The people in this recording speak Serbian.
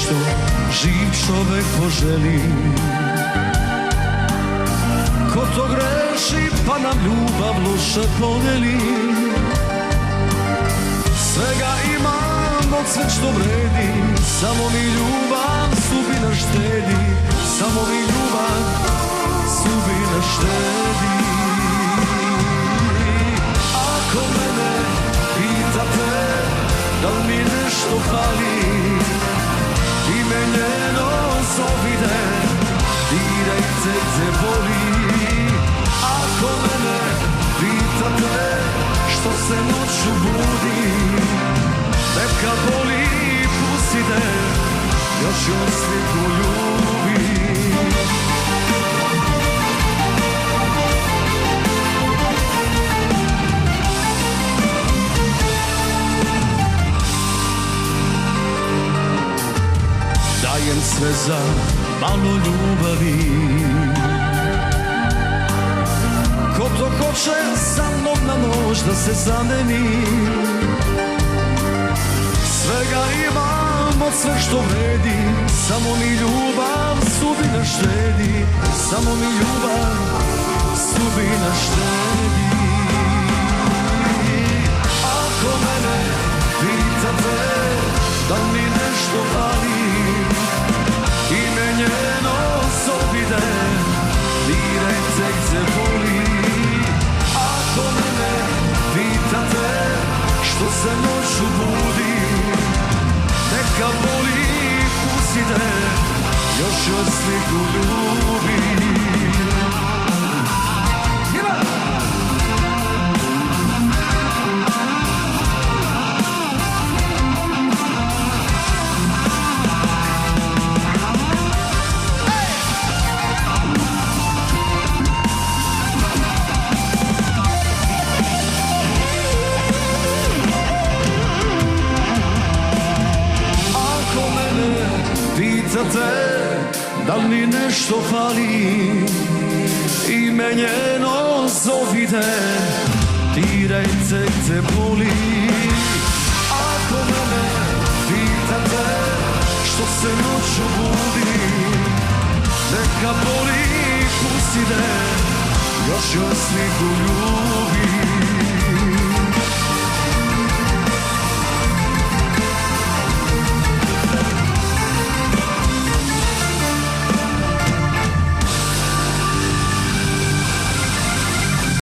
što živ čovek poželi. Ko to greši pa nam ljubav loše podeli. Svega imam od sve što vredi, samo mi ljubav sudbina štedi. Samo mi ljubav sudbina štedi. Ako mene pitate da li mi nešto fali, ime njeno zovide, dirajte te boli. Ako mene pitate što se noću budi, neka boli, pustite, još joj sliku ljubi. Dajem sve za malo ljubavi. Ko to hoće sa mnom na noć da se zameni. Svega imam od sve što vredi, samo mi ljubav sudbina štedi. Samo mi ljubav sudbina štedi. Ako mene pitate da mi nešto fali, ime njeno zovide, dirajte gde boli. Ako mene pitate što se noću budi, neka boli, pustite, još joj sliku ljubi. Da li mi nešto fali, ime njeno zovide, dirajte gde boli. Ako mene pitate što se noću budi, neka boli, pustite, još joj sliku ljubi.